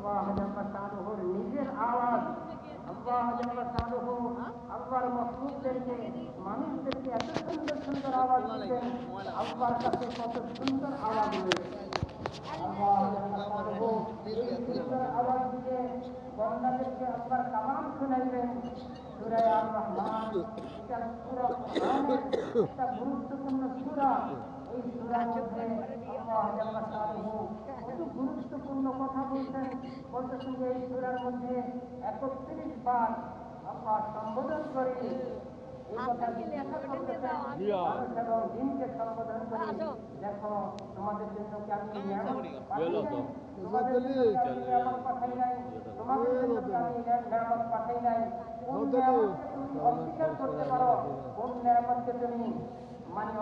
আল্লাহ জাল্লা শানুহুর নিজের আওয়াজ, আল্লাহ জাল্লা শানুহু আল্লাহর মাখলুকদেরকে, মানুষদেরকে এত সুন্দর সুন্দর আওয়াজ দিতেন, আল্লাহর কাছে কত সুন্দর আওয়াজ রয়েছে। আল্লাহ জাল্লা শানুহু এই সুন্দর আওয়াজ দিয়ে বান্দাদেরকে আল্লাহর কালাম শোনাইবেন। সূরা আর রহমান, এটা সূরা কোরআনের একটা গুরুত্বপূর্ণ সূরা। এই সূরার মধ্যে আল্লাহ জাল্লা শানুহু কত গুরুত্বপূর্ণ কথা বলতেছেন যে এই সূরার মধ্যে 31 বার আল্লাহ সম্বোধন করে এই কথা জিজ্ঞাসা করতেছেন মানুষ এবং জিনকে সম্বোধন করে, দেখো তোমাদের জন্য কি আমি নিয়ামত পাঠাই নাই, তোমাদের জন্য কি আমি নিয়ামত পাঠাই নাই, তোমাদের জন্য কি আমি নিয়ামত পাঠাই নাই, কোন নিয়ামতকে তুমি অস্বীকার করতে পারো, কোন নিয়ামতকে তুমি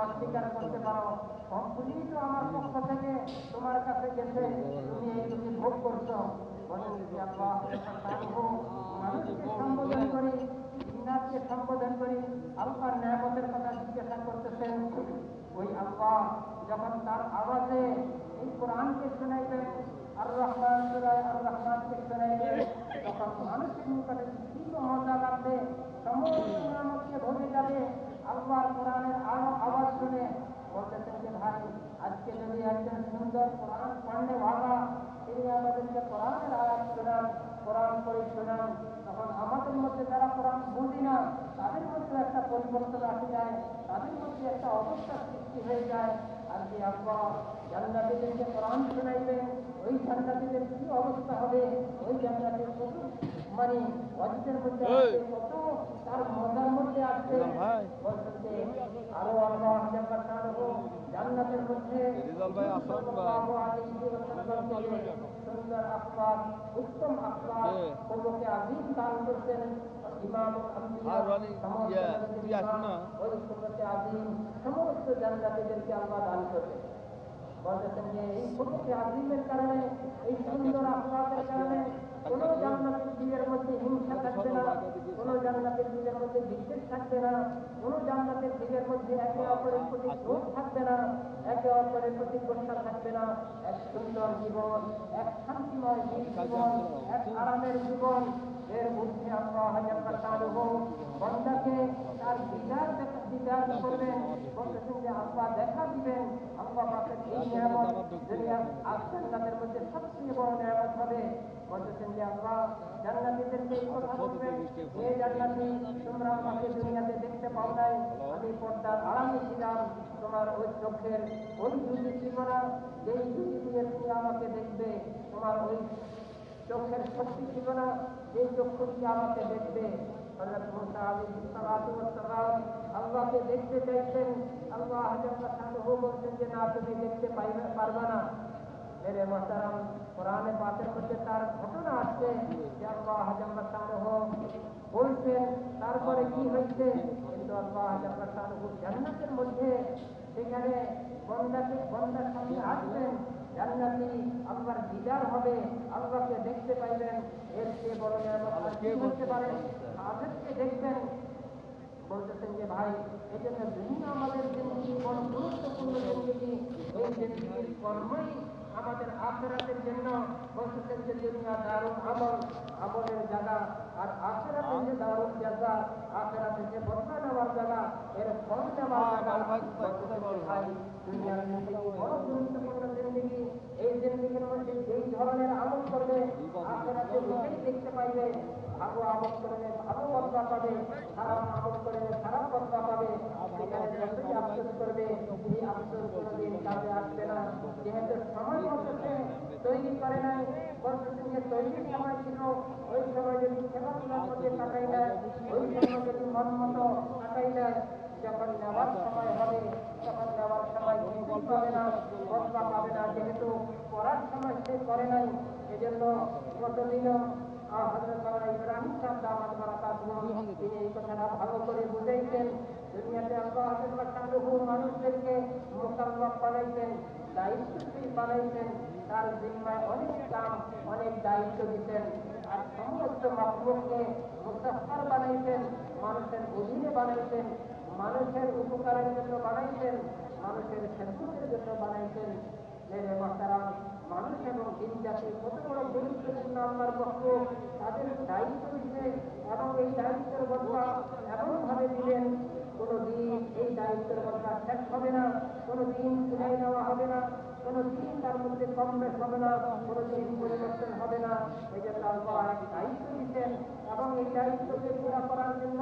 অস্বীকার করতে পারো, সবগুলি তো আমার পক্ষ থেকে তোমার কাছে গেছে, তুমি এইগুলি ভোগ করছো। বলেন যে আল্লাহ মানুষকে সম্বোধন করি, জিন্নাতকে সম্বোধন করি, আল্লাহর নিয়ামতের কথা জিজ্ঞাসা করতেছেন। ওই আল্লাহ যখন তার আওয়াজে এই কোরআনকে শোনাইবেন, আর রহমান সূরা আর রহমানকে শোনাইবেন, তখন মানুষের নিকটে কি মজা লাগবে, সমস্ত নিয়ামতকে ভুলে যাবে। আল্লাহর কোরআনের আওয়াজ শুনে বলতেছেন যে ভাই, আজকে যদি একজন সুন্দর কোরআন পড়নে ভাগা তিনি আমাদেরকে কোরআনের আয়াত শোনান, কোরআন পড়ে শোনান, তখন আমাদের মধ্যে যারা কোরআন বুঝি না তাদের মধ্যে একটা পরিবর্তন আসে যায়, তাদের মধ্যে একটা অবস্থা সৃষ্টি হয়ে যায়। আর যে আল্লাহ জান্নাতীদেরকে কোরআন শোনাইবেন, ওই জান্নাতীদের কি অবস্থা হবে, ওই জান্নাতের কত অজিতের মধ্যে আসছে, কত তার মজার মধ্যে আসছে। বলছে আরো আল্লাহ জান্নাতের মধ্যে সুন্দর আখলাক, উত্তম আখলাক, কবকে আজিম দান করছেন সমস্ত জান্নাতীদেরকে আল্লাহ দান করবেন। বলতেছেন যে এই কবকে আজিমের কারণে, এই সুন্দর আখলাকের কারণে কোন জান্নাতের দিনের মধ্যে হিংসা থাকবে না, কোন জান্নাতের দিনের মধ্যে বিদ্বেষ থাকবে না, কোন জান্নাতের দিনের মধ্যে একে অপরের প্রতি ক্রোধ থাকবে না, একে অপরের প্রতি গোসা থাকবে না। এক সুন্দর জীবন, এক শান্তিময় জীবন, এক আরামের জীবন। এর মধ্যে আল্লাহ বান্দাকে তার দিদার করবেন। বলতেছেন যে আল্লাহ দেখা দিবেন, আল্লাহ পাকের এই নিয়ামত দুনিয়া আসছেন তাদের মধ্যে সবচেয়ে বড় নিয়ামত হবে। বলতেছেন যে আল্লাহ জান্নাতীদেরকে এই কথা বলবেন, হে জান্নাতী, তোমরা আমাকে দুনিয়াতে দেখতে পাও নাই, আমি পর্দার আড়ালে ছিলাম, তোমার ওই চোখের ওই জুতি ছিল না, যেই জুতি দিয়ে তুমি আমাকে দেখবে, তোমার ওই চোখের শক্তি ছিল না, সেই চক্ষু দিয়ে আমাকে দেখবে। হযরত মুসা আলাইহিস সালাতু ওয়াস সালাম আল্লাহকে দেখতে চাইছেন, আল্লাহ জাল্লাহু বলছেন যে না, তুমি দেখতে পারবে না। মেরে মুহতারাম, কোরআনে পাকের মধ্যে তার ঘটনা আছে যে আল্লাহ জাল্লাহু বলছেন, তারপরে কি হয়েছে, কিন্তু আল্লাহ জাল্লাহু জান্নাতের মধ্যে সেখানে বান্দার সামনে আসবেন, জান্নাতি আল্লাহর দিদার হবে, আল্লাহকে দেখতে পাইবেন। এর চেয়ে বড় নিয়ামত আর কি হতে পারে? তাদেরকে দেখবেন। বলতেছেন যে ভাই, এই জন্য দুনিয়া আমাদের জিন্দগি বড় গুরুত্বপূর্ণ জিন্দগি, এই জিন্দগির কর্মই আমাদের আখিরাতের জন্য। বলতেছেন যে দুনিয়া দারুল আমল, আমলের জায়গা, আর আখিরাতের যে দারুল জায়গা, আখিরাতের যে বদলা নেওয়ার জায়গা, এর ফল নেওয়ার জায়গা। বলতেছেন যে ভাই, দুনিয়ার জিন্দগি বড় গুরুত্বপূর্ণ জিন্দগি। এই জিন্দগির মধ্যে যেই ধরনের আমল করবে আখিরাতে নিজেই দেখতে পাইবে। ভালো আমল করলে ভালো বদলা পাবে, খারাপ আমল করলে খারাপ বদলা পাবে। সেখানে যতই আফসোস করবে, এই আফসোস কোনোদিন কাজে আসবে না, যেহেতু সময় মতো সে তৈরি করে নাই। বলতেছেন যে তৈরির সময় ছিল, ওই সময় যদি খেলাধুলার মধ্যে কাটাই নেয়, ওই সময় যদি মন মতো কাটাই নেয়, যখন নেওয়ার সময় হবে তখন নেওয়ার সময় কিছুই পাবে না, বদলা পাবে না, যেহেতু করার সময় সে করে নাই। এজন্য কতদিনও ইব্রাহিম সাহেব দামাত বারাকাতুহু তিনি এই কথাটা ভালো করে বুঝাইছেন। দুনিয়াতে আল্লাহ মানুষদেরকে মুকাল্লাফ বানাইছেন, দায়িত্বশীল বানাইছেন, তার জিম্মায় অনেক কাম, অনেক দায়িত্ব দিতেন। আর সমস্ত মাখলুককে মুসাফফার বানাইছেন, মানুষের অধীনে বানাইছেন, মানুষের উপকারের জন্য বানাইছেন, মানুষের খেদমতের জন্য বানাইছেন। মেরে মুহতারাম, মানুষ এবং দিন জাতি কত বড় গুরুত্বপূর্ণ আল্লাহর পক্ষ তাদের দায়িত্ব দিবে এবং এই দায়িত্বের বদলা এমনভাবে দিবেন কোনোদিন এই দায়িত্বের বদলা শেষ হবে না, কোনোদিন তুলে নেওয়া হবে না, কোনোদিন তার মধ্যে কম বেশ হবে না, কোনোদিন পরিবর্তন হবে না। এই যে আল্লাহ এক দায়িত্ব দিচ্ছেন এবং এই দায়িত্বকে পুরা করার জন্য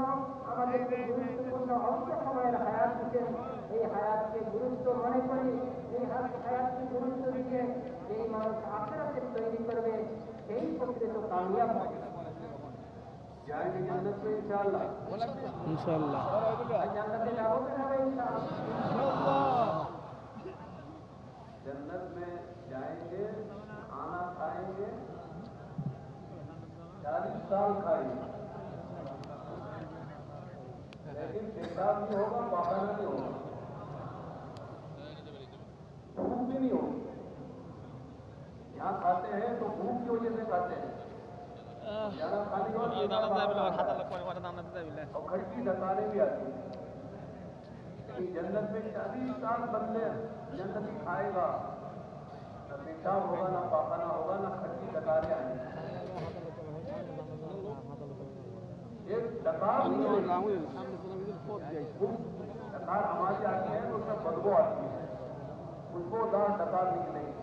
আমাদেরকে গুরুত্বপূর্ণ অল্প সময়ের হায়াত দিচ্ছেন। এই হায়াতকে গুরুত্ব মনে করি, এই হায়াতকে গুরুত্ব দিয়ে যেই মানুষ আখিরাতে তৈরি করবে সেই প্রকৃত কামিয়াব হবে। जाएंगे जन्नत में इंशाअल्लाह। इंशाअल्लाह জান্নাতে যাবো কিভাবে ইনশাআল্লাহ? जन्नत में जाएंगे, खाना खाएंगे, 40 साल खाएंगे, लेकिन पेशाब नहीं होगा, पाखाना नहीं होगा, भूख भी नहीं होगी। यहाँ खाते हैं तो भूख की वजह से खाते हैं, ज्यादा खाने के बाद और खटकी डकारें भी आती हैं। लेकिन जन्नत में 40 साल बंदे जन्नती खाएगा, न पेशाब होगा, ना पाखाना होगा, ना खटकी डकारें आएंगी। एक डकार नहीं होगी, डकार हमारी आती है तो उसमें बदबू आती है, खुशबूदार डकार निकलेगी,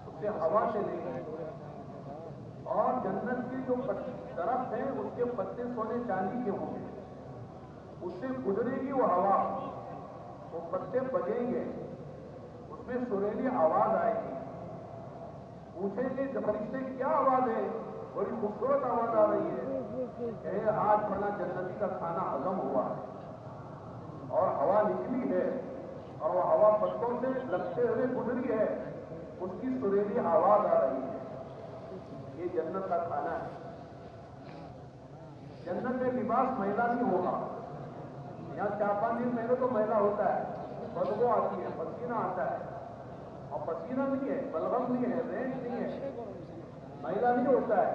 उससे हवा चलेगी। और जन्नत की जो तरफ है उसके पत्ते सोने चांदी के होंगे, उससे गुजरेगी वो हवा, वो पत्ते बजेंगे, उसमें सुरीली आवाज आएगी। पूछेंगे जब फरिश्ते क्या आवाज है, बड़ी खूबसूरत आवाज आ रही है, आज बना जन्नती का खाना हजम हुआ है और हवा निकली है और वो हवा पत्तों से लगते हुए गुजरी है, उसकी सुरीली आवाज आ रही है। ये जन्नत का खाना है। जन्नत में लिबास मैला नहीं होगा। यहाँ 4-5 दिन पहले तो मैला होता है, बदबू आती है, पसीना आता है, और पसीना नहीं है, बलगम नहीं है, रेंज नहीं है, मैला नहीं होता है।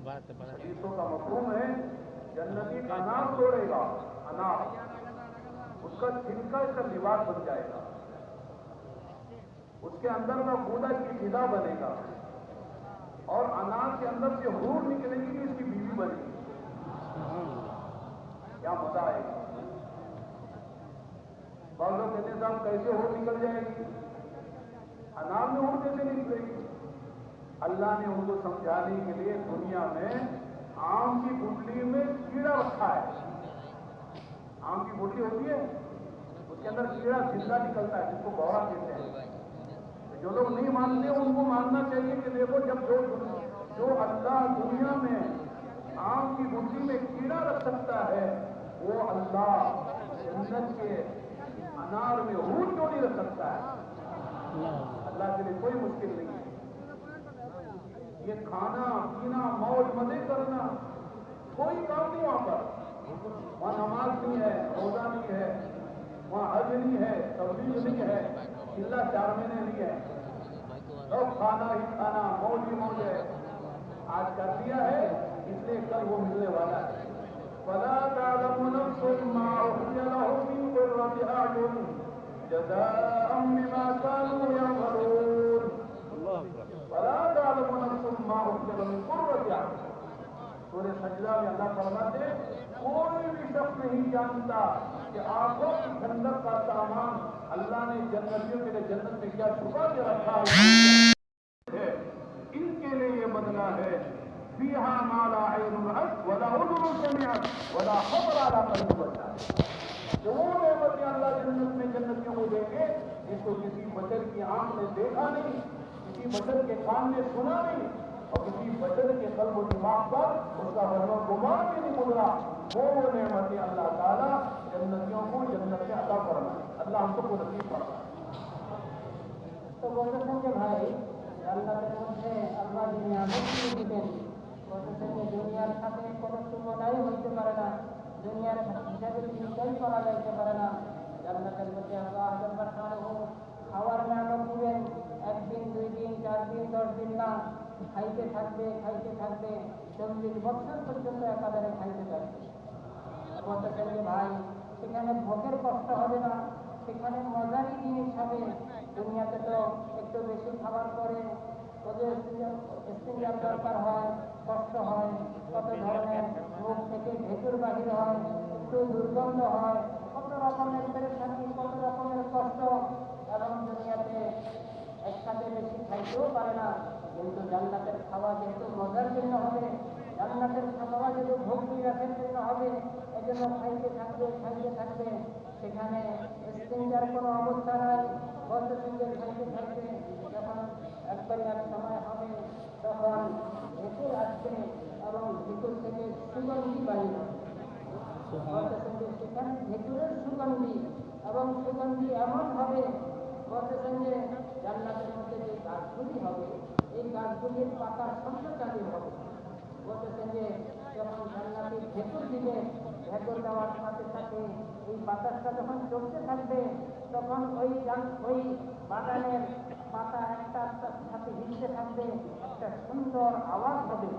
हदीसों का मफहूम है जन्नती अनार तोड़ेगा, अनार उसका छिलका इसका लिबास बन जाएगा, उसके अंदर का गूदा की फिदा बनेगा और अनार के अंदर से हूर निकलेगी कि इसकी बीवी बनेगी। क्या मजा आएगा। बहुत लोग कहते हैं साहब कैसे हूर निकल जाएगी, अनार में हूर कैसे निकलेगी। अल्लाह ने उनको समझाने के लिए दुनिया में आम की गुठली में कीड़ा रखा है। आम की गुठली होती है, उसके अंदर कीड़ा जिंदा निकलता है, जिसको बौरा कहते हैं। जो लोग नहीं मानते उनको मानना चाहिए कि देखो जब जो अल्लाह दुनिया में आम की गुठली में कीड़ा रख सकता है, वो अल्लाह जन्नत के अनार में हूर क्यों नहीं रख सकता है। अल्लाह के लिए कोई मुश्किल नहीं है। ये खाना पीना मौज मजे करना कोई काम नहीं वहां पर। वहां नमाज नहीं है, रोजा नहीं है, वहां हज नहीं है, तबलीग नहीं है, चिल्ला 4 महीने नहीं है, सब खाना ही खाना, मौज ही मौज है। आज कर दिया है इसलिए कल वो मिलने वाला है। फला तालमु नफ्सुम मा उखिया लहुम मिन कुर्रति अयुन जज़ाअम बिमा कानू यअमलून। फला तालमु नफ्सुम मा उखिया लहुम मिन कुर्रति अयुन। सूरह सजदा में अल्लाह फरमाते कोई भी शख्स नहीं जानता कि आंखों की ठंडक का सामान अल्लाह ने जन्नतियों के लिए जन्नत में क्या छुपा के रखा है। इनके लिए ये बदला है फीहा माला ऐनुन रअत वला उज़ुन समिअत वला खतर अला क़ल्बि बशर। जो नेमतें अल्लाह जन्नत में जन्नतियों को देंगे जिसको किसी बशर की आंख ने देखा नहीं, किसी बशर के कान ने सुना नहीं और किसी बशर के क़ल्ब और दिमाग पर उसका वहम गुमान भी नहीं गुजरा, वो नेमतें अल्लाह ताला जन्नतियों को जन्नत में अता फरमाए। अल्लाह हमको को नसीब फरमाए। তো বলতেছেন যে ভাই জান্নাতের মধ্যে আল্লাহ যে নিয়ামতগুলো দিবেন, বলতেছেন যে দুনিয়ার সাথে কোনো তুলনাই হইতে পারে না, দুনিয়ার হিসাবে চিন্তাই করা যাইতে পারে না। জান্নাতের মধ্যে আল্লাহ খাওয়ার নিয়ামত দিবেন, 1 দিন 2 দিন 4 দিন 10 দিন না, খাইতে থাকবে 40 বছর পর্যন্ত একাধারে খাইতে থাকবে। বলতেছেন যে ভাই সেখানে ভোগের কষ্ট হবে না, সেখানে মজারই জিনিস হবে, দুনিয়াতে তো একটু বেশি খাবার পরে ওদের ইস্তেঞ্জার দরকার হয়, কষ্ট হয়, কত ধরনের মুখ থেকে ভেতর বাহির হয়, একটু দুর্গন্ধ হয়, কত রকমের পেরেশানি, কত রকমের কষ্ট, এবং দুনিয়াতে একসাথে বেশি খাইতেও পারে না। কিন্তু জান্নাতের খাওয়া যেহেতু মজার জন্য হবে, জান্নাতের খাওয়া যেহেতু ভোগ বিলাসের জন্য হবে, এই জন্য খাইতে থাকবে খাইতে থাকবে। সেখানে ইস্তেঞ্জার কোনো অবস্থা নাই, বলতে সঙ্গে খাইতে খাইতে যখন একবারে এক সময় হবে তখন ভেতর আসবে এবং ভেতর থেকে সুগন্ধি বাড়িয়ে বলতেছেন যে সেখানে ভেতরের সুগন্ধি এবং সুগন্ধি এমন হবে, বলতেছেন যে জান্নাতের মধ্যে যে গাছগুলি হবে এই গাছগুলির পাতা শব্দকালী হবে। বলতেছেন যে যখন জান্নাতের ভেতর দিকে ভেতর দেওয়ার সাথে সাথে এই বাতাসটা যখন চলতে থাকবে তখন ওই বাগানের পাতা একটা সাথে হিলতে থাকবে, একটা সুন্দর আওয়াজ হবে,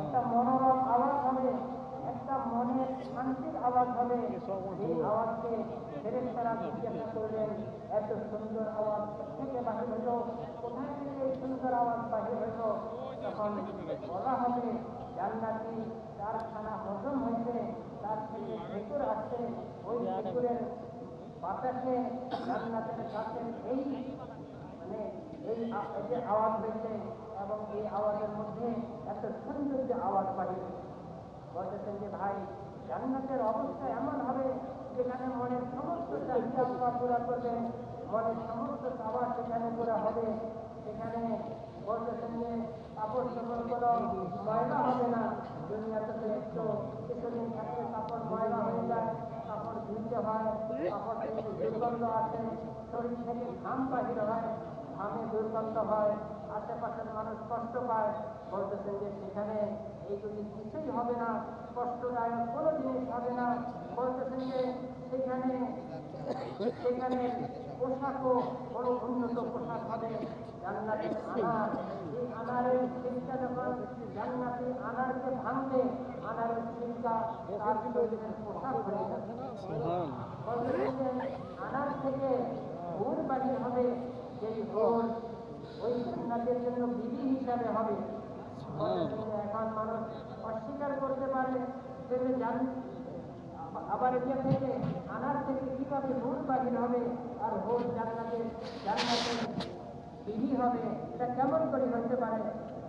একটা মনোরম আওয়াজ হবে, একটা মনের শান্তির আওয়াজ হবে। এই আওয়াজকে ফেরেশতারা জিজ্ঞাসা করবেন, এত সুন্দর আওয়াজ থেকে বাহির হইল, কোথায় থেকে এই সুন্দর আওয়াজ বাহির হইল? তখন বলা হবে জান্নাতি তার খানা হজম হয়েছে, তার থেকে ভেতর আসছে, ওই ভেতরের বাতাসে জান্নাতের গাছের এই মানে এই যে আওয়াজ হয়েছে এবং এই আওয়াজের মধ্যে এত সুন্দর যে আওয়াজ বাহির হয়েছে। বলতেছেন যে ভাই জান্নাতের অবস্থা এমন হবে যেখানে মনের সমস্ত চাহিদা আল্লাহ পুরা করবেন, মনের সমস্ত চাওয়া সেখানে পুরা হবে। সেখানে বলতেছেন যে কাপড় চোপড় কোনো ময়লা হবে না। দুনিয়াতে তো একটু কিছুদিন থাকলে কাপড় ময়লা হয়ে যায়, কাপড় ধুইতে হয়, কাপড় থেকে দুর্গন্ধ আসে, শরীর থেকে ঘাম বাহির হয়, ঘামে দুর্গন্ধ হয়, আশেপাশের মানুষ কষ্ট পায়। বলতেছেন যে সেখানে এইগুলি কিছুই হবে না, কষ্টদায়ক কোনো জিনিস হবে না। বলতেছেন যে সেখানে সেখানে পোশাকও বড় উন্নত পোশাক হবে। জান্নাতের আনার, এই আনারের শিক্ষা যখন জান্নাতি আনারকে ভাঙবে, আনারের শিক্ষা তার শরীরের পোশাক হয়ে যাবে। বলতেছেন যে আনার থেকে হুর বাহির হবে, যেই হুর ওই জান্নাতের জন্য বিবি হিসাবে হবে। এখন মানুষ অস্বীকার করতে পারে যে আবার এটা থেকে আনার থেকে কিভাবে হুর বাহির হবে আর হুর জান্নাতের বিধি হবে, এটা কেমন করে হইতে পারে?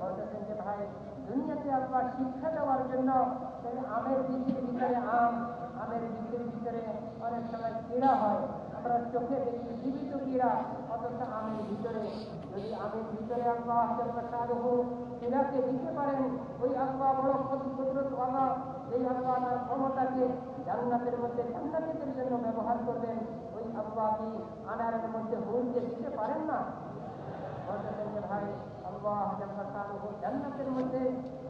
বলতেছেন যে ভাই দুনিয়াতে আল্লাহ শিক্ষা দেওয়ার জন্য আমের বীজের ভিতরে আমের বীজের ভিতরে অনেক সময় কীড়া হয়, আমরা চোখে দেখি জীবিত কীড়া, অথচ আমের ভিতরে যদি আমের ভিতরে আল্লাহ কীড়াকে দিতে পারেন, ওই আল্লাহ বড় কুদরত আল্লাহ, এই আল্লাহ তার ক্ষমতাকে জান্নাতের মধ্যে জান্নাতীদের জন্য ব্যবহার করবেন, ওই আল্লাহ কি আনারের মধ্যে হুরকে দিতে পারেন না? বলতেছেন যে ভাই আল্লাহ জান্নাতের মধ্যে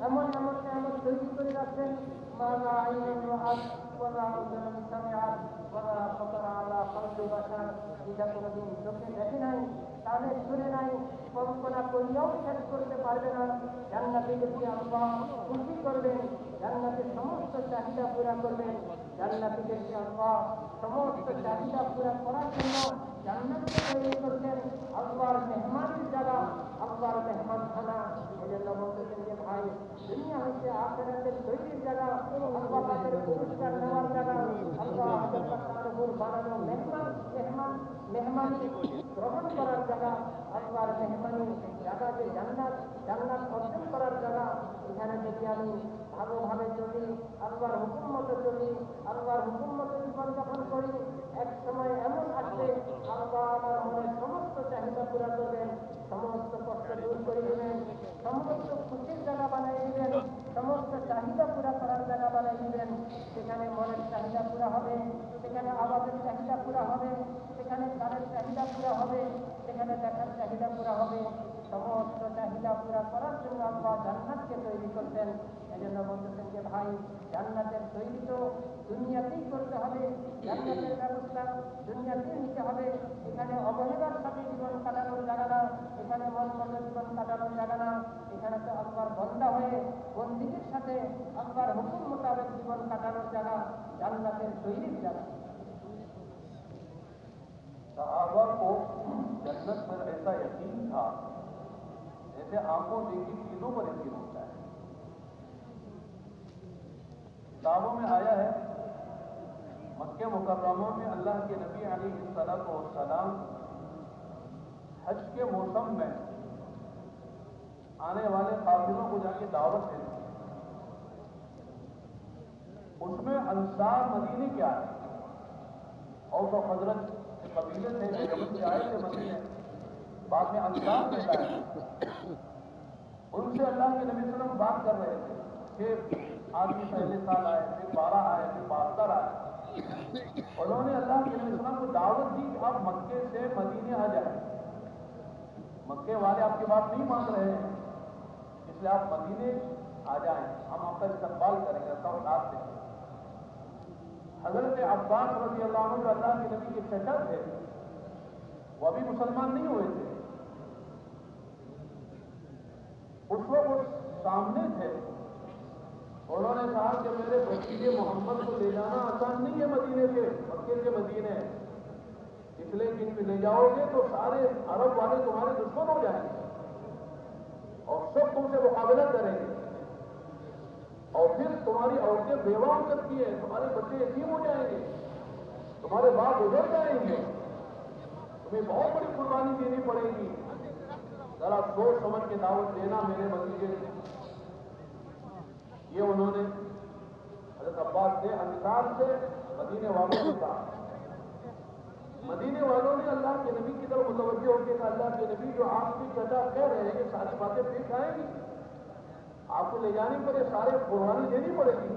এমন এমন নিয়ামত তৈরি করে রাখছেন, মালা আইনুন রাআত ওয়ালা উযুনুন সামিআত ওয়ালা খাতারা আলা কলবি বাশার, যেটা কোনোদিন চোখে দেখে নাই, কানে শুনে নাই, কল্পনা করিয়াও শেষ করতে পারবে না। জান্নাতীদেরকে আল্লাহ খুশি করবেন, জান্নাতের সমস্ত চাহিদা পুরা করবেন, জান্নাতীদেরকে আল্লাহ সমস্ত চাহিদা পুরা করার জন্য জান্নাতকে তৈরি করছেন আল্লাহর মেহমানের জায়গা, আল্লাহর মেহমানখানা। এই জন্য বলতেছেন যে ভাই দুনিয়া হচ্ছে আখিরাতের তৈরির জায়গা, আল্লাহ তাদের পুরস্কার নেওয়ার জায়গা, আল্লাহ বানানো মেহমানি গ্রহণ করার জায়গা, আল্লাহর মেহমানি জায়গা, যে জান্নাত অর্জন করার জায়গা। এখানে যদি আমি ভালোভাবে চলি, আল্লাহর হুকুম মতো চলি, আল্লাহর হুকুম মতো জীবনযাপন করি, এক সময় এমন আসবে আল্লাহ আমার মনের সমস্ত চাহিদা পুরা করবেন, সমস্ত কষ্ট দূর করে দেবেন, সমস্ত খুশির জায়গা বানাই দিবেন, সমস্ত চাহিদা পুরা করার জায়গা বানাই দিবেন। সেখানে মনের চাহিদা পুরা হবে, সেখানে আওয়াজের চাহিদা পুরা হবে, সেখানে কানের চাহিদা পুরা হবে, সেখানে দেখার চাহিদা পুরা হবে। সমস্ত চাহিদা পুরা করার জন্য আল্লাহ জান্নাতকে তৈরি করতেন। এই জন্য বলতেছেন যে ভাই জান্নাতের তৈরি তো দুনিয়াতেই করতে হবে, জান্নাতের ব্যবস্থা দুনিয়াতেই নিতে হবে। এখানে অবহেলার সাথে জীবন কাটানোর জায়গা না, এখানে মন মতো জীবন কাটানোর জায়গা না, এখানে তো আল্লাহর বন্দা হয়ে বন্দীদের সাথে আল্লাহর হুকুম মোতাবেক জীবন কাটানোর জায়গা, জান্নাতের তৈরির জায়গা। साहबा को جنت پر ایسا یقین تھا جیسے آنکھوں دیکھی چیزوں پر یقین ہوتا ہے. کتابوں میں آیا ہے مکہ مکرمہ میں اللہ کے نبی علیہ الصلوۃ والسلام حج کے موسم میں آنے والے قافلوں کو جا کے دعوت دیتے. اس میں انصار مدینے کے آئے اور تو حضرت کے قبیلے تھے جو یمن سے آئے تھے مدینے, بعد میں انصار میں آئے. ان سے اللہ کے نبی صلی اللہ علیہ وسلم بات کر رہے تھے کہ آدمی پہلے سال آئے, پھر 12 آئے, پھر 72 آئے. انہوں نے اللہ کے نبی صلی اللہ علیہ وسلم کو دعوت دی کہ آپ مکے سے مدینے آ جائیں. مکے والے آپ کی بات نہیں مان رہے ہیں, اس لیے آپ مدینے آ جائیں, ہم آپ کا استقبال کریں گے, ساتھ دیں گے. حضرت عباس رضی اللہ عنہ جو اللہ کے نبی کے چچا تھے, وہ ابھی مسلمان نہیں ہوئے تھے. اس وقت وہ سامنے تھے. انہوں نے کہا کہ میرے بھتیجے محمد کو لے جانا آسان نہیں ہے مدینے سے, مکے سے مدینے, اس لیے کہ ان کو لے جاؤ گے تو سارے عرب والے تمہارے دشمن ہو جائیں گے اور سب تم سے مقابلہ کریں گے, اور پھر تمہاری عورتیں بیوہ ہو سکتی ہیں, تمہارے بچے یتیم ہو جائیں گے, تمہارے باپ گزر جائیں گے, تمہیں بہت بڑی قربانی دینی پڑے گی. ذرا سوچ سمجھ کے دعوت دینا میرے بھتیجے. یہ انہوں نے حضرت عباس نے انصار سے مدینے والوں کو کہا. مدینے والوں نے اللہ کے نبی کی طرف متوجہ ہو کے کہا, اللہ کے نبی جو آپ کی چچا کہہ رہے ہیں یہ ساری باتیں پیش آئیں گی, آپ کو لے جانے پر یہ سارے قربانی دینی پڑے گی.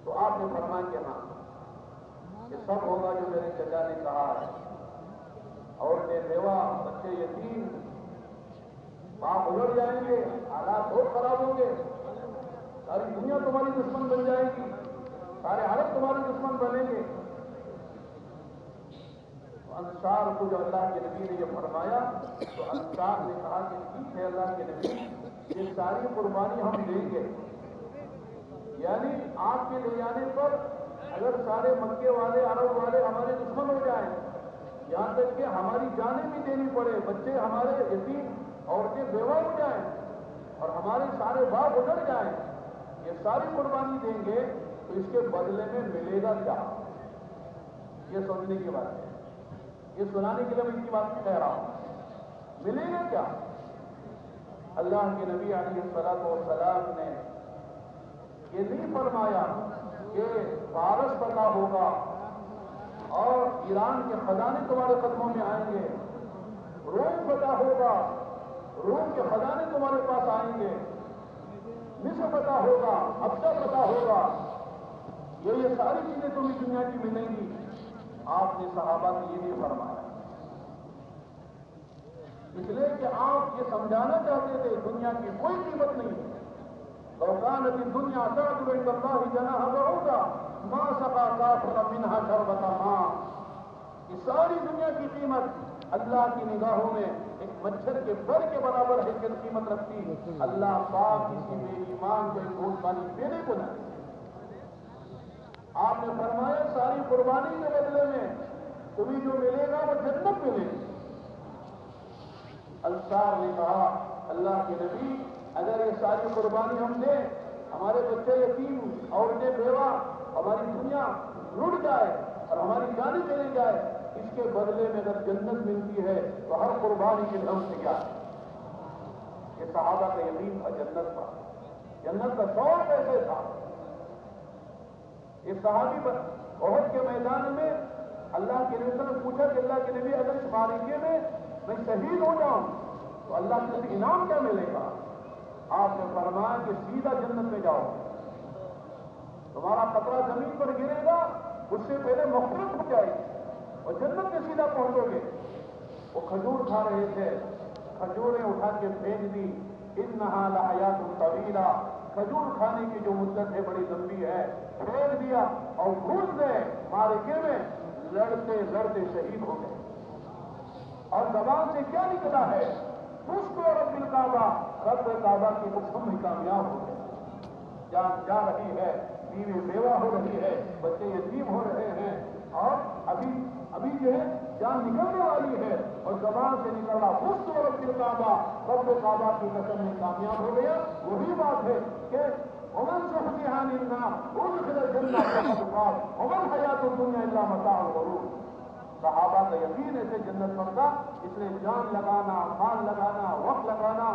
تو آپ نے فرمایا کہ ہاں یہ سب ہوگا جو میرے چچا نے کہا ہے. عورتیں بیوہ, بچے یتیم, باپ اجڑ جائیں گے, حالات بہت خراب ہوں گے, ساری دنیا تمہاری دشمن بن جائے گی, سارے عرب تمہارے دشمن بنیں گے. انصار کو جو اللہ کے نبی نے یہ فرمایا تو انصار نے کہا کہ ٹھیک ہے اللہ کے نبی, یہ ساری قربانی ہم دیں گے. یعنی آپ کے لے جانے پر اگر سارے مکے والے عرب والے ہمارے دشمن ہو جائیں, یہاں تک کہ ہماری جانیں بھی دینی پڑے, بچے ہمارے یتیم, عورتیں بیوہ ہو جائیں اور ہمارے سارے باپ اجڑ جائیں, یہ ساری قربانی دیں گے, تو اس کے بدلے میں ملے گا کیا؟ یہ سوچنے کی بات ہے, یہ سنانے کے لیے میں ان کی بات کہہ رہا ہوں. ملے گا کیا؟ اللہ کے نبی علیہ الصلوۃ والسلام نے یہ نہیں فرمایا کہ فارس فتح ہوگا اور ایران کے خزانے تمہارے قدموں میں آئیں گے, روم فتح ہوگا, روم کے خزانے تمہارے پاس آئیں گے, مصر فتح ہوگا, حبشہ فتح ہوگا, یہ ساری چیزیں تمہیں دنیا کی ملیں گی. آپ نے صحابہ سے یہ نہیں فرمایا, اس لیے کہ آپ یہ سمجھانا چاہتے تھے دنیا کی کوئی قیمت نہیں ہے. لو كانت الدنيا تعدل عند الله جناح بعوضة ما سقى كافرا منها شربة ماء. یہ ساری دنیا کی قیمت اللہ کی نگاہوں میں ایک مچھر کے پر کے برابر ہے کہ قیمت رکھتی. اللہ پاک کسی بے ایمان کو ایک گھونٹ پانی پینے کو نہ. آپ نے فرمایا ساری قربانی کے بدلے میں تمہیں جو ملے گا وہ جنت ملے گی. انصار نے کہا اللہ کے نبی اگر یہ ساری قربانی ہم دیں, ہمارے بچے یتیم, عورتیں بیوہ, ہماری دنیا لٹ جائے اور ہماری جانیں چلی جائے, اس کے بدلے میں اگر جنت ملتی ہے تو ہر قربانی کے ہم تیار ہے. یہ صحابہ کا یقین تھا جنت کا, جنت کا شوق ایسے تھا. ایک صحابی احد کے میدان میں اللہ کے نبی نے پوچھا کہ اللہ کے نبی اگر اس معرکے میں میں شہید ہو جاؤں تو اللہ کے انعام کیا ملے گا؟ آپ نے فرمایا کہ سیدھا جنت میں جاؤ, تمہارا قطرہ زمین پر گرے گا اس سے پہلے مغفرت ہو جائے گی اور جنت میں سیدھا پہنچو گے. وہ کھجور کھا رہے تھے, کھجوریں اٹھا کے پھینک دی. انہا لحیات طویلہ, کھجور کھانے کی جو مدت ہے بڑی لمبی ہے, پھینک دیا اور گھس گئے معرکے میں, لڑتے لڑتے شہید ہو گئے. اور زبان سے کیا نکلا ہے؟ اس کو رب الکعبہ, رب کعبہ کی قسم میں کامیاب ہو گئے. جان جا رہی ہے, بیوی بیوہ ہو رہی ہے, بچے یتیم ہو رہے ہیں, اور ابھی جو ہے जान निकलने वाली है और जबान से निकला उस रब्बिल काबा, रब्ब काबा की कसम में कामयाब हो गया। वही बात है कि उमन सुखिहान इन्ना उदखिल जन्नत फक़द फ़ाज़ वमल हयातुद दुनिया इल्ला मताउल गुरूर। सहाबा का यकीन ऐसे जन्नत पड़ता, इसलिए जान लगाना, माल लगाना, वक्त लगाना,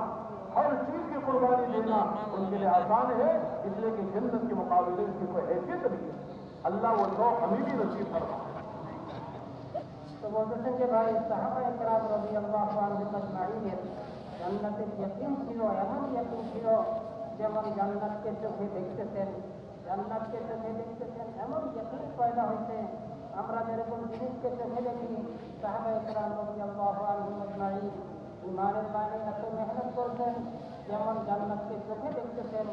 हर चीज की कुर्बानी देना उनके लिए आसान है, इसलिए कि जन्नत के मुकाबले इसकी कोई हैसियत नहीं है। अल्लाह वो शौक हमें भी नसीब फरमा। तो বলতেছেন যে ভাই সাহাবায়ে কেরাম রাদিয়াল্লাহু আনহুম আজমাইন জান্নাতের ইয়াকিন ছিল, এমন ইয়াকিন ছিল যেমন জান্নাতকে চোখে দেখতেছেন, জান্নাতকে চোখে দেখতেছেন, এমন ইয়াকিন পয়দা হয়েছে। আমরা যেরকম জিনিসকে চোখে দেখি, সাহাবায়ে কেরাম রাদিয়াল্লাহু আনহুম আজমাইন ইমানের বাইরে এত মেহনত করছেন, যেমন জান্নাতকে চোখে দেখতেছেন,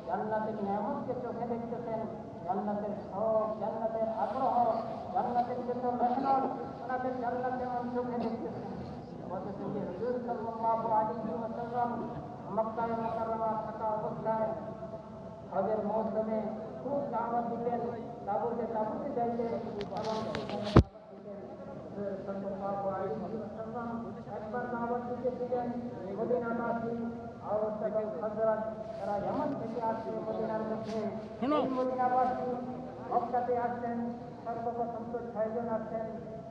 জান্নাতের নিয়ামতকে চোখে দেখতেছেন, জান্নাতের শখ, জান্নাতের আগ্রহ, জান্নাতের জন্য মেহনত, ওনাদের জান্নাত যেমন চোখে দেখতেছেন। বলতেছেন যে হুজুর সাল্লাল্লাহু আলাইহি ওয়াসাল্লাম মক্কায় মুকাররমা থাকা অবস্থায় হজের মৌসুমে খুব দাওয়াত দিতেন, তাঁবুতে তাঁবুতে যাইতেন এবং সাল্লাল্লাহু আলাইহি ওয়াসাল্লাম একবার দাওয়াত দিতেছিলেন মদিনাবাসী আওস এবং হযরত, তারা ইয়ামান থেকে আসছে মদিনার মধ্যে। এই মদিনাবাসী মক্কাতে আসছেন, সর্বপ্রথম তো 6 জন আসছেন,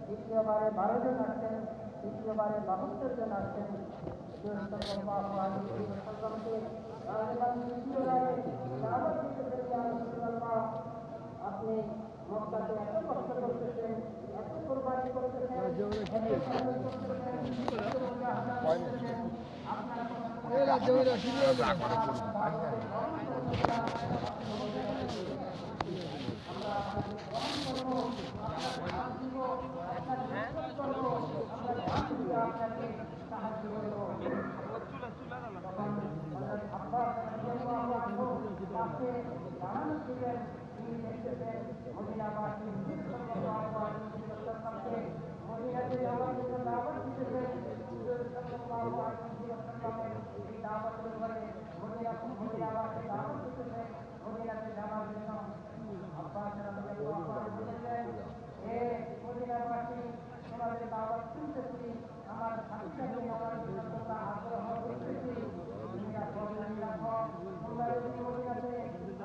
দ্বিতীয়বারে 12 জন আসছেন, তৃতীয়বারে 72 জন আসছেন। সাল্লাল্লাহু আলাইহি ওয়াসাল্লামকে আপনি মক্কাতে এত কষ্ট করতেছেন, এত কোরবানি করতেছেন,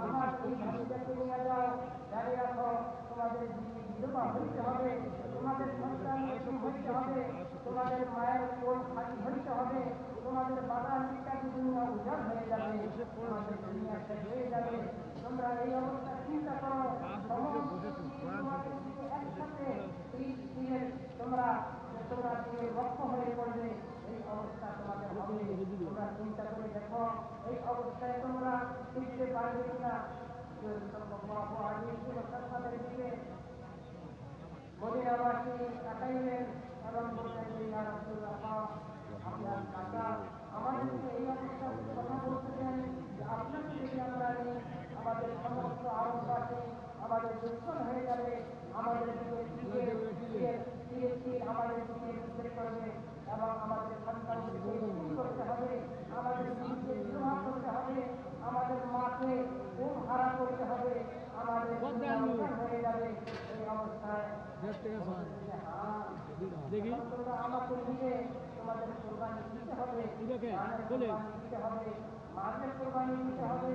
আমার এই ভাষাকে নিয়ে যাও, জানিয়ে রাখো তোমাদের বিধবা হইতে হবে, তোমাদের সন্তান হইতে হবে, তোমাদের মায়ের কোল খালি হইতে হবে, তোমাদের বাগান ইত্যাদি দুনিয়া উজাড় হয়ে যাবে, তোমাদের দুনিয়া শেষ হয়ে যাবে। তোমরা এই অবস্থা চিন্তা করো, তোমাদের দিকে একসাথে তোমরা লক্ষ হয়ে পড়বে, এই অবস্থা তোমাদের হবে। তোমরা চিন্তা করে দেখো এই অবস্থায় তোমরা শিখতে পারবে কিনা। মদিনাবাসী তাকাইলেন এবং বললেন যে ইয়া রাসূলুল্লাহ, আপনার কাকা আমাদেরকে এই অবস্থার কথা বলতেছেন যে আপনাকে যদি আমরা নিই, আমাদের সমস্ত আরববাসী আমাদের দুশ্মন হয়ে যাবে, আমাদের দিকে আমাদের দিকে যুদ্ধ করবে এবং আমাদের সন্তানকে করতে হবে, আমাদের দিকে বিবাহ করতে হবে, আমাদের মাকে ঘুম হারা করতে হবে, আমাদের হয়ে যাবে। এই অবস্থায় তোমরা আমাকে নিয়ে তোমাদের কোরবানি দিতে হবে, দিতে হবে, মাঝের কোরবানি দিতে হবে।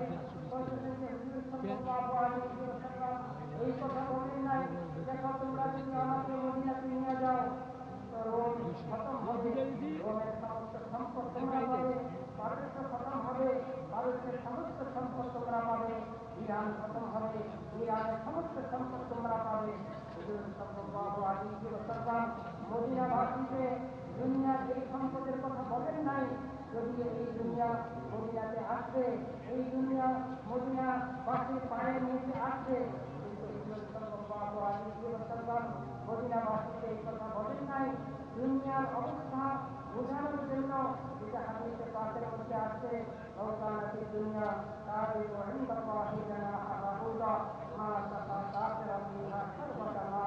এই কথা বলেন নাই, দেখো তোমরা যদি আমাকে মদিনাতে নিয়ে যাও তো রোম খতম হবে, রোমের সমস্ত সম্পদ তোমরা পাবে, পারস্য খতম হবে, পারস্যের সমস্ত সম্পদ তোমরা পাবে, ইরান খতম হবে, ইরানের সমস্ত সম্পদ তোমরা পাবে। মদিনাবাসীকে দুনিয়ার এই সম্পদের কথা বলেন নাই, যদি এই দুনিয়া মদিনাতে আসবে, এই দুনিয়া মদিনাবাসীর পায়ের নিচে আসবে, মদিনাবাসীকে এই কথা বলেন নাই। দুনিয়ার অবস্থা বোঝানোর জন্য যেটা হাদিসে পাকের মধ্যে আসছে, ওয়াকানাতি দুনিয়া তারিকু ইনদাল্লাহি জানাহা বাউদা মা সাফা কাফিরা ফিহা শারবাতা মা।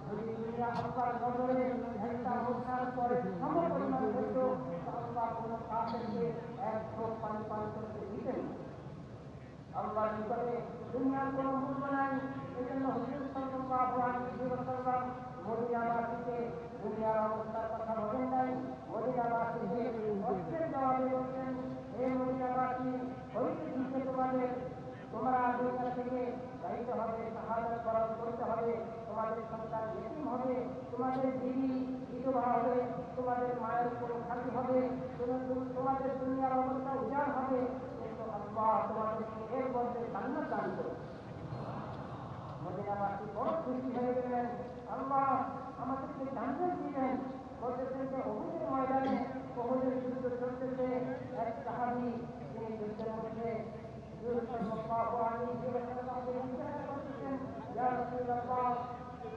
যদি দুনিয়া আল্লাহর নজরে একটা অবস্থার পরে সমপরিমাণ হতো, আল্লাহ কোনো কাফেরকে এক ঢোক পানি পান করতে দিতেন। আল্লাহর নিকটে দুনিয়ার কোনো মূল্য নাই। এই জন্য হুজুর সাল্লাল্লাহু আলাইহি ওয়াসাল্লাম মদিনাবাসীকে দুনিয়ার অবস্থার কথা বলেন নাই, মদিনাবাসীকে অস্ত্রের জবাবে বলছেন, হে মদিনাবাসী, হইতে দিচ্ছে তোমাদের, তোমরা দুনিয়া থেকে যাইতে হবে, শাহাদাত বরণ করতে হবে, তোমাদের সন্তান এতিম হবে, তোমাদের বিবি বিধবা হবে, তোমাদের মায়ের কোনো খালি হবে, তোমাদের দুনিয়ার অবস্থা উজাড় হবে, কিন্তু আল্লাহ তোমাদেরকে এর মধ্যে জান্নাত দান করবে। মদিনাবাসী বড় খুশি হয়ে গেলেন, আল্লাহ আমাদেরকে জান্নাত দিবেন। বলতেছেন যে উহুদের ময়দানে, উহুদের যুদ্ধ চলতেছে, এক সাহাবী তিনি যুদ্ধের মধ্যে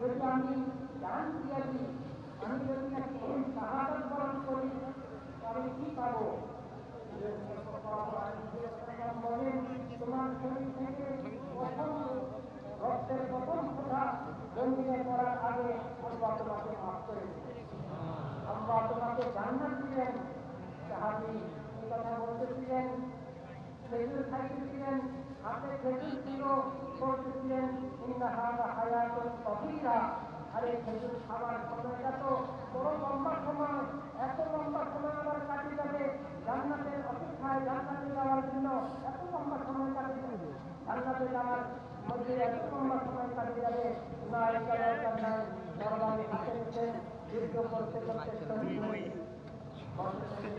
যদি আমি জান দিয়ে দিই, আমি যদি শাহাদাত বরণ করি, আমি কি পাবো? বলেন, তোমার শরীর থেকে প্রথম রক্তের প্রথম ফোঁটা জমিনে পড়ার আগে আল্লাহ তোমাকে মাফ করে দিবেন, আল্লাহ তোমাকে জান্নাত দিবেন। সাহাবী এই কথা বলতেছিলেন, খেজুর খাইতেছিলেন, হাতে খেজুর ছিল, বলতেছিলেন ইন্না হাযা হায়াতুন তাওয়িলা, আরে খেজুর খাওয়ার সময়টা তো বড় লম্বা সময়, এত লম্বা সময় আমার কাটে যাবে, জান্নাতের অপেক্ষায় জান্নাতে যাওয়ার জন্য এত লম্বা সময় কাটে যাবে, জান্নাতে যাওয়ার মধ্যে এত লম্বা সময় কাটে যাবে না, এটা দরকার নাই। নরমালি হাতে নিতে যুদ্ধ করতে করতে শহীদ হয়েছে।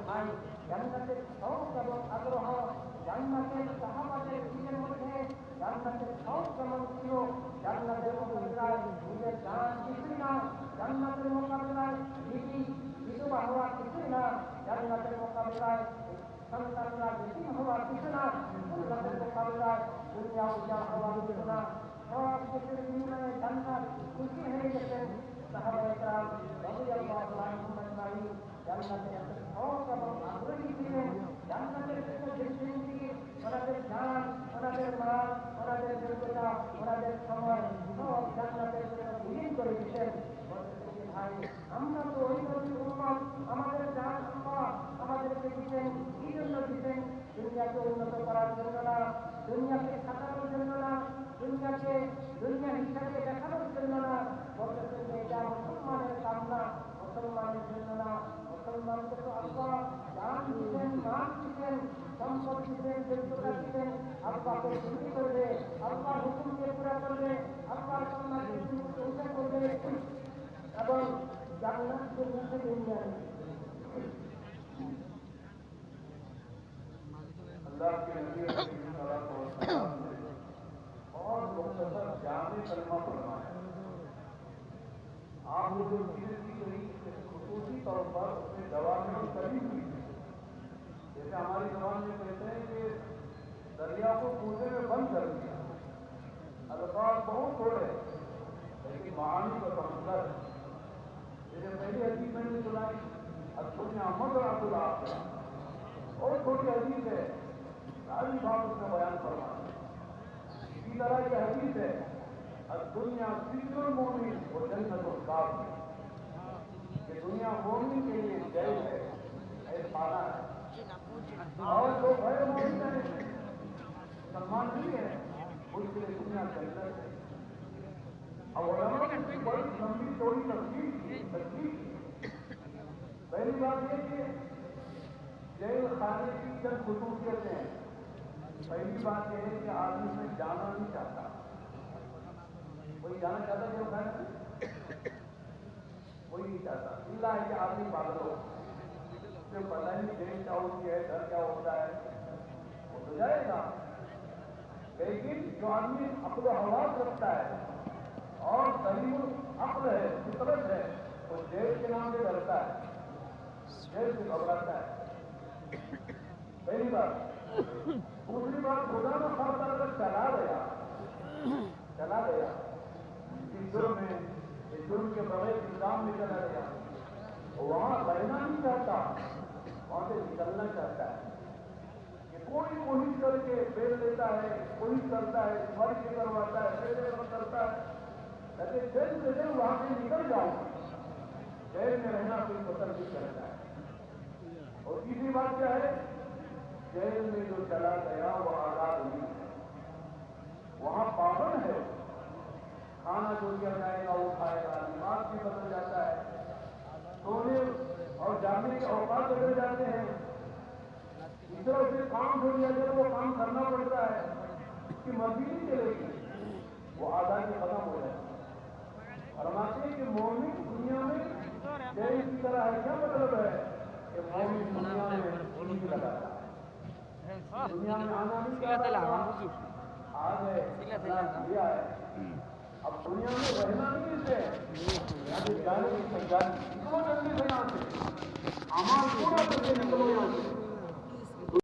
ভাই, জান্নাতের শখ এবং আগ্রহ, জান্নাতের সাহাবাদের দিনের মধ্যে জান্নাতের শখ যেমন ছিল, জান্নাতের মোকাবিলায় নিজের জান কিছুই না, জান্নাতের মোকাবিলায় বিধবা হওয়া কিছুই না, জান্নাতের মোকাবিলায় সন্তানরা বেশি হওয়া কিছু না, জান্নাতের মোকাবিলায় দুনিয়া উজাড় হওয়া কিছু না, সব কিছুর বিনিময়ে জান্নাত খুশি হয়ে গেছেন সাহাবায়ে কেরাম রাদিয়াল্লাহু আনহুম আজমাইন। জান্নাতের শখ এবং আগ্রহী ছিলেন, জান্নাতের জিন্দেগি, ওনাদের জান, ওনাদের মাল, ওনাদের যোগ্যতা, ওনাদের সময় সব জান্নাতের জন্য বিলীন করে দিতেন। ভাই, আমরা তো ওই নবীর উম্মত, আমাদের জান আল্লাহ আমাদেরকে দিতেন, এই জন্য দিতেন দুনিয়াকে উন্নত করার জন্য না, দুনিয়াকে সাজানোর জন্য না, দুনিয়াকে দুনিয়া হিসাবে দেখানোর জন্য না। বলতেছেন যে এটা মুসলমানের কাম না, মুসলমানের জন্য না, মুসলমানকে তো আল্লাহ জান দিতেন, মান দিতেন, সম্পদ দিতেন, যোগ্যতা দিতেন, আল্লাহকে খুশি করবে, আল্লাহ হুকুমকে পুরা করবে, আল্লাহর কন্যাকে চিন্তা করবে এবং জান্নাতের মুখে দুনিয়া अल्लाह के नबी सल्लल्लाहु अलैहि वसल्लम और मुख्तसर जामे कलमा फरमाया। आपने जो चीजें की गई खुसूसी तौर पर उसमें जवाब में कभी हुई, जैसे हमारी जबान में कहते हैं कि दरिया को कूदे में बंद कर दिया। अल्फाज बहुत थोड़े लेकिन मानी को समझकर, जैसे पहली हदीस मैंने सुनाई दुनिया अहमद और अब्दुल आप और थोड़ी हदीस है, सारी बात उसने बयान करवा। इसी तरह की हदीस है दुनिया सिजनुल मोमिन और जन्नतुल काफिर, कि दुनिया मोमिन के लिए जेल है, खाना है, और जो गैर मोमिन है सम्मान नहीं है, उसके लिए दुनिया जन्नत है। अब उलमा ने बड़ी लंबी चौड़ी तस्वीर की। पहली बात यह कि जेल खाने की जब खसूसियतें हैं, पहली बात यह है कि आदमी में जाना नहीं चाहता। कोई जाना चाहता जेल खाने में? कोई नहीं चाहता, इल्ला है कि आदमी पागल हो, उसे पता नहीं जेल क्या होती है, डर क्या होता है, वो तो जाएगा। लेकिन जो आदमी अक्ल हवास रखता है और सलीमुल अक्ल है, फितरत है, वो जेल के नाम से डरता है, जेल से घबराता है। पहली बात। दूसरी बात, खुदा में खासा अगर चला गया इस जुर्म में, इस जुर्म के बड़े इंतजाम में चला गया, वहां रहना नहीं चाहता, वहां से निकलना चाहता है। कि कोई कोशिश करके बेल लेता है, कोशिश करता है, स्मरण के करवाता है, करता है, लेकिन जल्द से जल्द वहां से निकल जाऊंगा। जेल में रहना कोई पसंद नहीं करता है। और तीसरी बात क्या है, जेल में जो चला गया वो आजाद नहीं है, वहां पाबंद है। खाना जो दिया जाएगा वो खाएगा, लिबास भी बदल जाता है, सोने और जागने के औकात बदल जाते हैं। इधर उधर काम छोड़ दिया जब वो काम करना पड़ता है कि मर्जी नहीं चलेगी, वो आज़ादी खत्म हो जाती है। फरमाते हैं कि मोमिन दुनिया में जय की तरह है। क्या मतलब है कि मोमिन दुनिया में ठीक लगा दुनिया में आना नहीं चाहता, आ गए दिया है। अब दुनिया में रहना नहीं इसे जाने की तैयारी निकलो जल्दी से यहाँ से, अमाल पूरा करके निकलो यहाँ से।